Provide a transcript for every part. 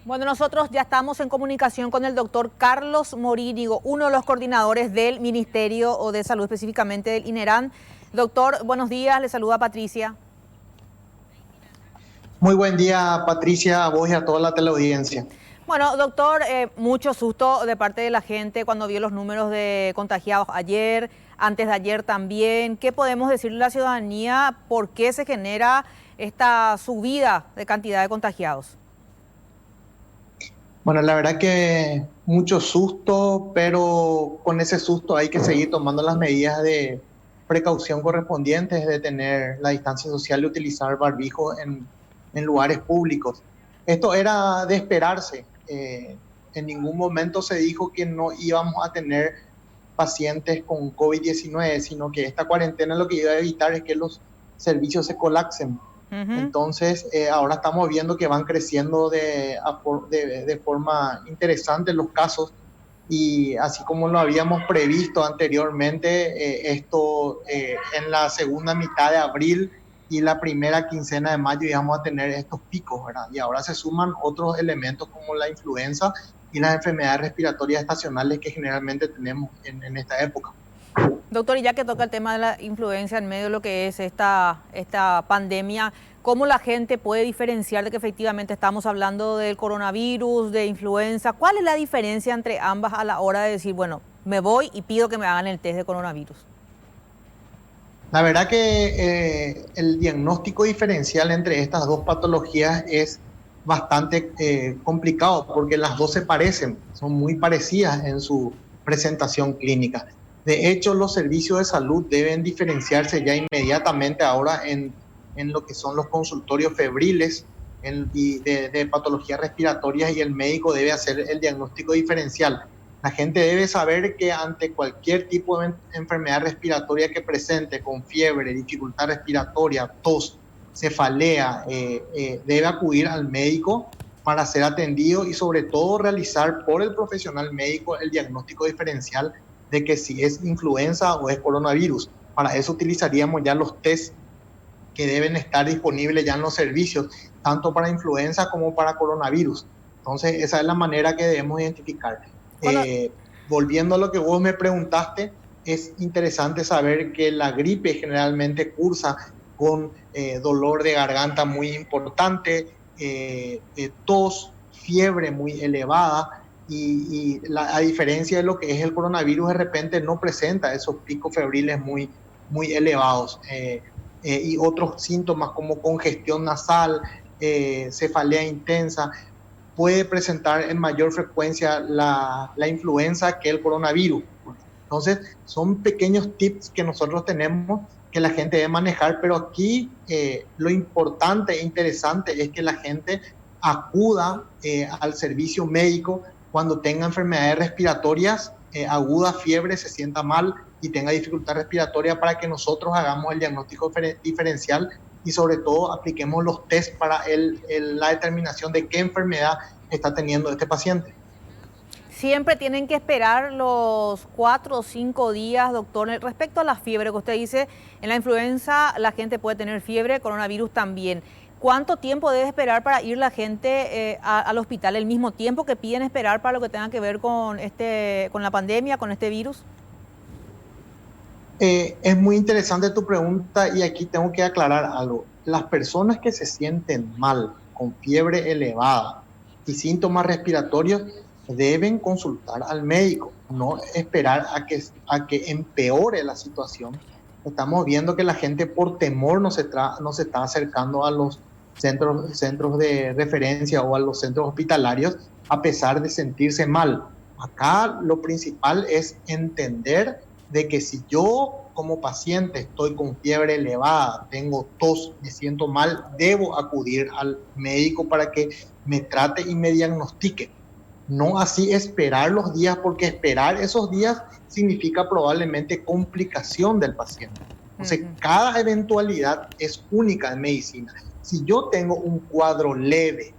Bueno, nosotros ya estamos en comunicación con el doctor Carlos Morínigo, uno de los coordinadores del Ministerio de Salud, específicamente del INERAN. Doctor, buenos días, le saluda Patricia. Muy buen día, Patricia, a vos y a toda la teleaudiencia. Bueno, doctor, mucho susto de parte de la gente cuando vio los números de contagiados ayer, antes de ayer también. ¿Qué podemos decirle a la ciudadanía? ¿Por qué se genera esta subida de cantidad de contagiados? Bueno, la verdad que mucho susto, pero con ese susto hay que seguir tomando las medidas de precaución correspondientes, de tener la distancia social y utilizar barbijo en lugares públicos. Esto era de esperarse. En ningún momento se dijo que no íbamos a tener pacientes con COVID-19, sino que esta cuarentena lo que iba a evitar es que los servicios se colapsen. Entonces, ahora estamos viendo que van creciendo de forma interesante los casos y así como lo habíamos previsto anteriormente, en la segunda mitad de abril y la primera quincena de mayo íbamos a tener estos picos, ¿verdad? Y ahora se suman otros elementos como la influenza y las enfermedades respiratorias estacionales que generalmente tenemos en esta época. Doctor, y ya que toca el tema de la influencia en medio de lo que es esta pandemia, ¿cómo la gente puede diferenciar de que efectivamente estamos hablando del coronavirus, de influenza? ¿Cuál es la diferencia entre ambas a la hora de decir, bueno, me voy y pido que me hagan el test de coronavirus? La verdad que el diagnóstico diferencial entre estas dos patologías es bastante complicado porque las dos se parecen, son muy parecidas en su presentación clínica. De hecho, los servicios de salud deben diferenciarse ya inmediatamente ahora en lo que son los consultorios febriles y de patologías respiratorias, y el médico debe hacer el diagnóstico diferencial. La gente debe saber que ante cualquier tipo de enfermedad respiratoria que presente, con fiebre, dificultad respiratoria, tos, cefalea, debe acudir al médico para ser atendido y sobre todo realizar por el profesional médico el diagnóstico diferencial de que si es influenza o es coronavirus. Para eso utilizaríamos ya los test que deben estar disponibles ya en los servicios, tanto para influenza como para coronavirus. Entonces, esa es la manera que debemos identificar. Volviendo a lo que vos me preguntaste, es interesante saber que la gripe generalmente cursa con dolor de garganta muy importante, tos, fiebre muy elevada, a diferencia de lo que es el coronavirus, de repente no presenta esos picos febriles muy elevados. Y otros síntomas como congestión nasal, cefalea intensa, puede presentar en mayor frecuencia la influenza que el coronavirus. Entonces, son pequeños tips que nosotros tenemos que la gente debe manejar, pero aquí lo importante e interesante es que la gente acuda al servicio médico cuando tenga enfermedades respiratorias agudas, fiebre, se sienta mal y tenga dificultad respiratoria, para que nosotros hagamos el diagnóstico diferencial y sobre todo apliquemos los test para la determinación de qué enfermedad está teniendo este paciente. Siempre tienen que esperar los 4 o 5 días, doctor. Respecto a la fiebre que usted dice, en la influenza la gente puede tener fiebre, coronavirus también. ¿Cuánto tiempo debe esperar para ir la gente al hospital? ¿El mismo tiempo que piden esperar para lo que tenga que ver con la pandemia, con este virus? Es muy interesante tu pregunta y aquí tengo que aclarar algo. Las personas que se sienten mal, con fiebre elevada y síntomas respiratorios, deben consultar al médico, no esperar a que empeore la situación. Estamos viendo que la gente por temor no se está acercando a los centros de referencia o a los centros hospitalarios a pesar de sentirse mal. Acá lo principal es entender de que si yo como paciente estoy con fiebre elevada, tengo tos, me siento mal, debo acudir al médico para que me trate y me diagnostique. No así esperar los días, porque esperar esos días significa probablemente complicación del paciente. Entonces, cada eventualidad es única en medicina. Si yo tengo un cuadro leve,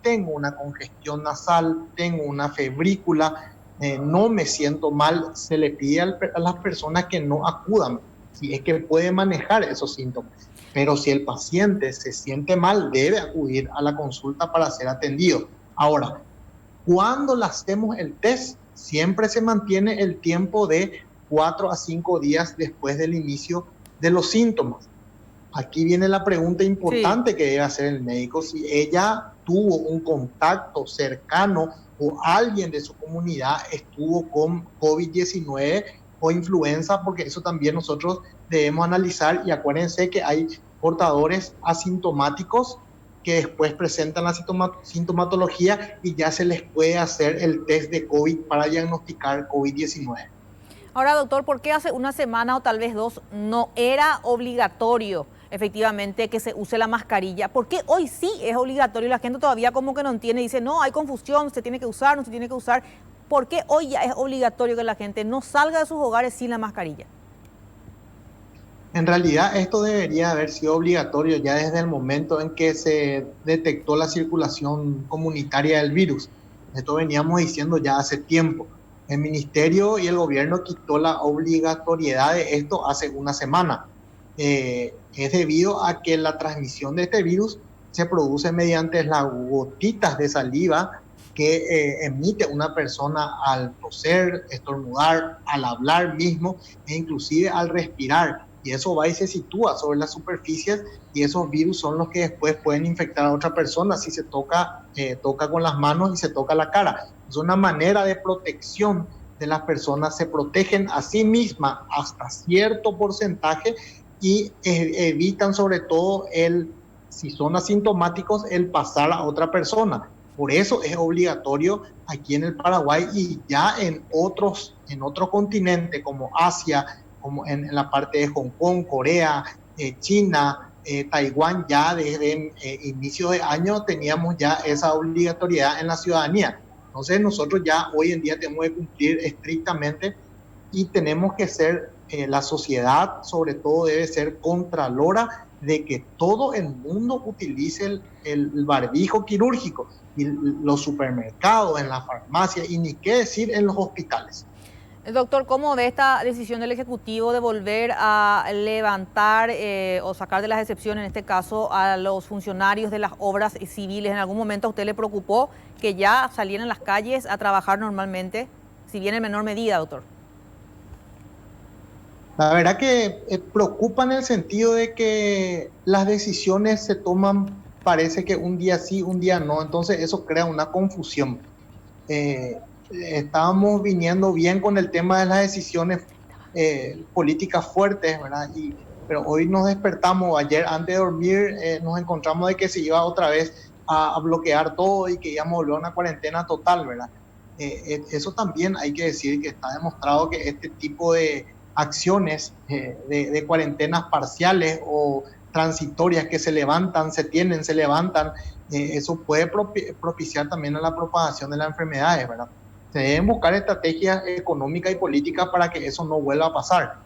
tengo una congestión nasal, tengo una febrícula, no me siento mal, se le pide a las personas que no acudan, si es que puede manejar esos síntomas. Pero si el paciente se siente mal, debe acudir a la consulta para ser atendido. Ahora, cuando le hacemos el test, siempre se mantiene el tiempo de 4 a 5 días después del inicio de los síntomas. Aquí viene la pregunta Sí. importante que debe hacer el médico: si ella tuvo un contacto cercano o alguien de su comunidad estuvo con COVID-19 o influenza, porque eso también nosotros debemos analizar. Y acuérdense que hay portadores asintomáticos que después presentan la sintomatología y ya se les puede hacer el test de COVID para diagnosticar COVID-19. Ahora, doctor, ¿por qué hace una semana o tal vez dos no era obligatorio efectivamente que se use la mascarilla? ¿Por qué hoy sí es obligatorio y la gente todavía como que no entiende? Dice, no, hay confusión, se tiene que usar, no se tiene que usar. ¿Por qué hoy ya es obligatorio que la gente no salga de sus hogares sin la mascarilla? En realidad, esto debería haber sido obligatorio ya desde el momento en que se detectó la circulación comunitaria del virus. Esto veníamos diciendo ya hace tiempo. El ministerio y el gobierno quitó la obligatoriedad de esto hace una semana. Es debido a que la transmisión de este virus se produce mediante las gotitas de saliva que emite una persona al toser, estornudar, al hablar mismo e inclusive al respirar. Y eso va y se sitúa sobre las superficies, y esos virus son los que después pueden infectar a otra persona si se toca con las manos y se toca la cara. Es una manera de protección de las personas, se protegen a sí mismas hasta cierto porcentaje y evitan sobre todo si son asintomáticos, el pasar a otra persona. Por eso es obligatorio aquí en el Paraguay y ya en otros continentes como Asia, como en la parte de Hong Kong, Corea, China, Taiwán, ya desde inicio de año teníamos ya esa obligatoriedad en la ciudadanía. Entonces nosotros ya hoy en día tenemos que cumplir estrictamente y tenemos que ser, la sociedad sobre todo debe ser contralora de que todo el mundo utilice el barbijo quirúrgico, y los supermercados, en la farmacia, y ni qué decir en los hospitales. Doctor, ¿cómo ve esta decisión del Ejecutivo de volver a levantar o sacar de las excepciones, en este caso, a los funcionarios de las obras civiles? ¿En algún momento a usted le preocupó que ya salieran a las calles a trabajar normalmente, si bien en menor medida, doctor? La verdad que preocupa en el sentido de que las decisiones se toman, parece que un día sí, un día no, entonces eso crea una confusión. Estábamos viniendo bien con el tema de las decisiones políticas fuertes, ¿verdad? Pero hoy nos despertamos, ayer antes de dormir nos encontramos de que se iba otra vez a bloquear todo y que íbamos a volver a una cuarentena total, ¿verdad? Eso también hay que decir que está demostrado que este tipo de acciones de cuarentenas parciales o transitorias que se levantan, se levantan, eso puede propiciar también a la propagación de las enfermedades, ¿verdad? Se deben buscar estrategias económicas y políticas para que eso no vuelva a pasar.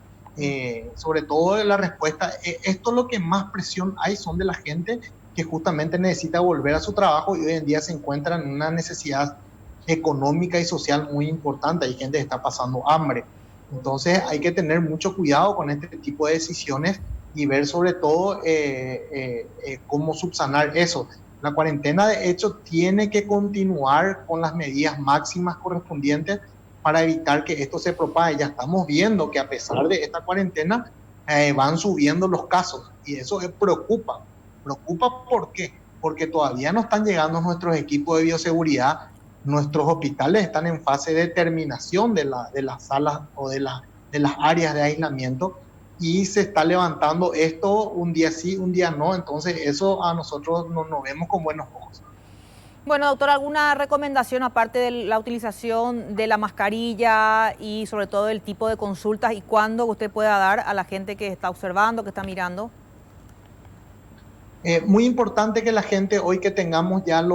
Sobre todo la respuesta, esto lo que más presión hay son de la gente que justamente necesita volver a su trabajo y hoy en día se encuentra en una necesidad económica y social muy importante. Hay gente que está pasando hambre. Entonces hay que tener mucho cuidado con este tipo de decisiones y ver sobre todo cómo subsanar eso. La cuarentena, de hecho, tiene que continuar con las medidas máximas correspondientes para evitar que esto se propague. Ya estamos viendo que a pesar de esta cuarentena van subiendo los casos y eso preocupa. ¿Preocupa por qué? Porque todavía no están llegando nuestros equipos de bioseguridad, nuestros hospitales están en fase de terminación de las salas o de las áreas de aislamiento, y se está levantando esto un día sí, un día no, entonces eso a nosotros no nos vemos con buenos ojos. Bueno, doctor, ¿alguna recomendación aparte de la utilización de la mascarilla y sobre todo el tipo de consultas y cuándo usted pueda dar a la gente que está observando, que está mirando? Muy importante que la gente, hoy que tengamos ya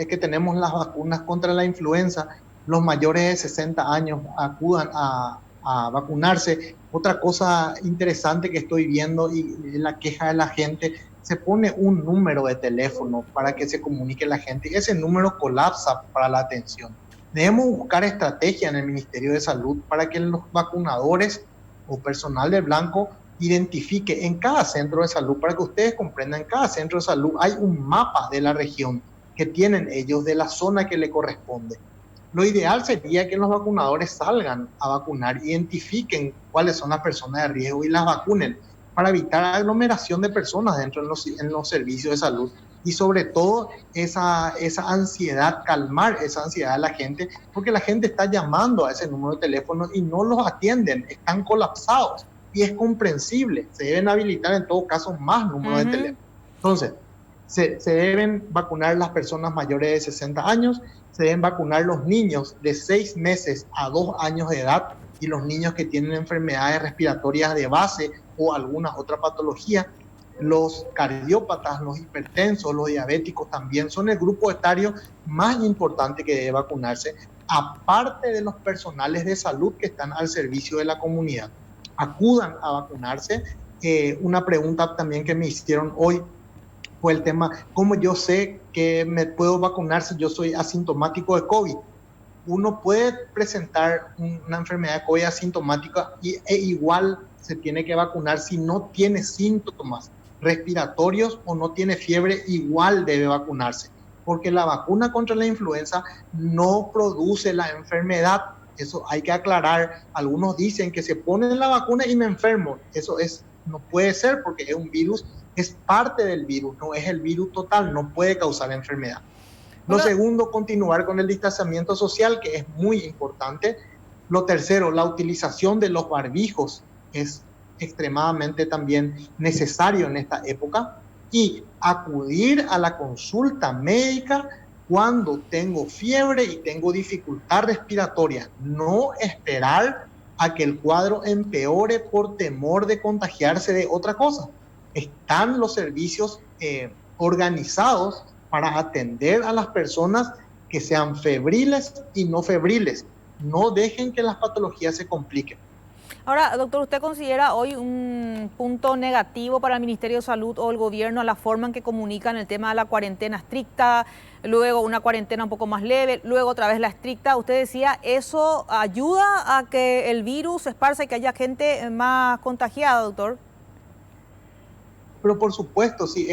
que tenemos las vacunas contra la influenza, los mayores de 60 años acudan a vacunarse. Otra cosa interesante que estoy viendo y la queja de la gente, se pone un número de teléfono para que se comunique la gente y ese número colapsa para la atención. Debemos buscar estrategia en el Ministerio de Salud para que los vacunadores o personal de blanco identifique en cada centro de salud, para que ustedes comprendan, en cada centro de salud hay un mapa de la región que tienen ellos, de la zona que le corresponde. Lo ideal sería que los vacunadores salgan a vacunar, identifiquen cuáles son las personas de riesgo y las vacunen para evitar aglomeración de personas dentro en los servicios de salud. Y sobre todo esa ansiedad, calmar esa ansiedad de la gente, porque la gente está llamando a ese número de teléfono y no los atienden, están colapsados. Y es comprensible, se deben habilitar en todo caso más números de teléfono. Entonces, se deben vacunar las personas mayores de 60 años, se deben vacunar los niños de 6 meses a 2 años de edad y los niños que tienen enfermedades respiratorias de base o alguna otra patología. Los cardiópatas, los hipertensos, los diabéticos también son el grupo etario más importante que debe vacunarse, aparte de los personales de salud que están al servicio de la comunidad. Acudan a vacunarse. Una pregunta también que me hicieron hoy fue el tema, ¿cómo yo sé que me puedo vacunar si yo soy asintomático de COVID? Uno puede presentar una enfermedad de COVID asintomática e igual se tiene que vacunar si no tiene síntomas respiratorios o no tiene fiebre, igual debe vacunarse, porque la vacuna contra la influenza no produce la enfermedad. Eso hay que aclarar. Algunos dicen que se ponen la vacuna y me enfermo. Eso no puede ser, porque es un virus, es parte del virus, no es el virus total, no puede causar enfermedad. Lo segundo, continuar con el distanciamiento social, que es muy importante. Lo tercero, la utilización de los barbijos es extremadamente también necesario en esta época. Y acudir a la consulta médica cuando tengo fiebre y tengo dificultad respiratoria. No esperar a que el cuadro empeore por temor de contagiarse de otra cosa. Están los servicios organizados para atender a las personas que sean febriles y no febriles. No dejen que las patologías se compliquen. Ahora, doctor, ¿usted considera hoy un punto negativo para el Ministerio de Salud o el gobierno la forma en que comunican el tema de la cuarentena estricta, luego una cuarentena un poco más leve, luego otra vez la estricta? Usted decía, ¿eso ayuda a que el virus se esparza y que haya gente más contagiada, doctor? Pero por supuesto, sí,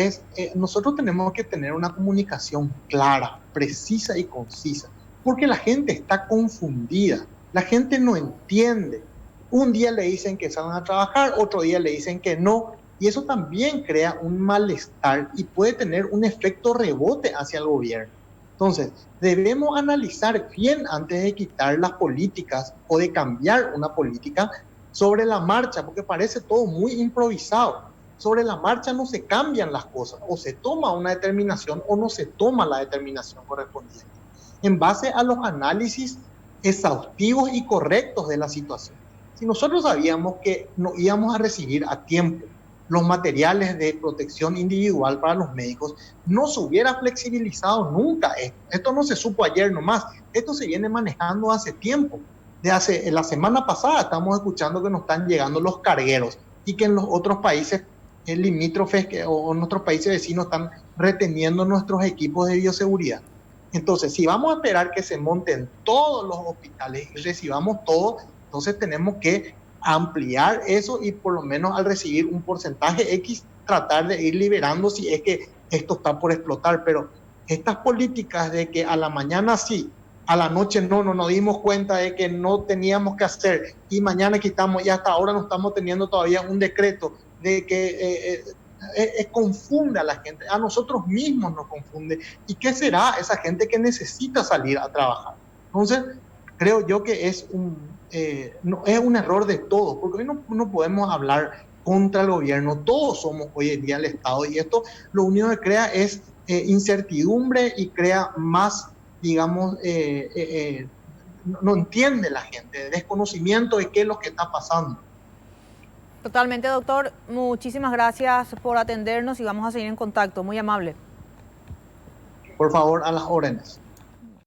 nosotros tenemos que tener una comunicación clara, precisa y concisa, porque la gente está confundida, la gente no entiende. Un día le dicen que salen a trabajar, otro día le dicen que no, y eso también crea un malestar y puede tener un efecto rebote hacia el gobierno. Entonces, debemos analizar bien antes de quitar las políticas o de cambiar una política sobre la marcha, porque parece todo muy improvisado. Sobre la marcha no se cambian las cosas, o se toma una determinación o no se toma la determinación correspondiente, en base a los análisis exhaustivos y correctos de la situación. Si nosotros sabíamos que no íbamos a recibir a tiempo los materiales de protección individual para los médicos, no se hubiera flexibilizado nunca esto. Esto no se supo ayer nomás, esto se viene manejando hace tiempo. La semana pasada estamos escuchando que nos están llegando los cargueros y que en los otros países limítrofes o nuestros países vecinos están reteniendo nuestros equipos de bioseguridad. Entonces, si vamos a esperar que se monten todos los hospitales y recibamos todo, entonces tenemos que ampliar eso y por lo menos al recibir un porcentaje X, tratar de ir liberando si es que esto está por explotar. Pero estas políticas de que a la mañana sí, a la noche no nos dimos cuenta de que no teníamos que hacer y mañana quitamos y hasta ahora no estamos teniendo todavía un decreto de que confunde a la gente, a nosotros mismos nos confunde. ¿Y qué será esa gente que necesita salir a trabajar? Entonces, creo yo que es un error de todos, porque hoy no podemos hablar contra el gobierno, todos somos hoy en día el Estado, y esto lo único que crea es incertidumbre y crea más, digamos, no entiende la gente, desconocimiento de qué es lo que está pasando. Totalmente, doctor. Muchísimas gracias por atendernos y vamos a seguir en contacto. Muy amable. Por favor, a las órdenes.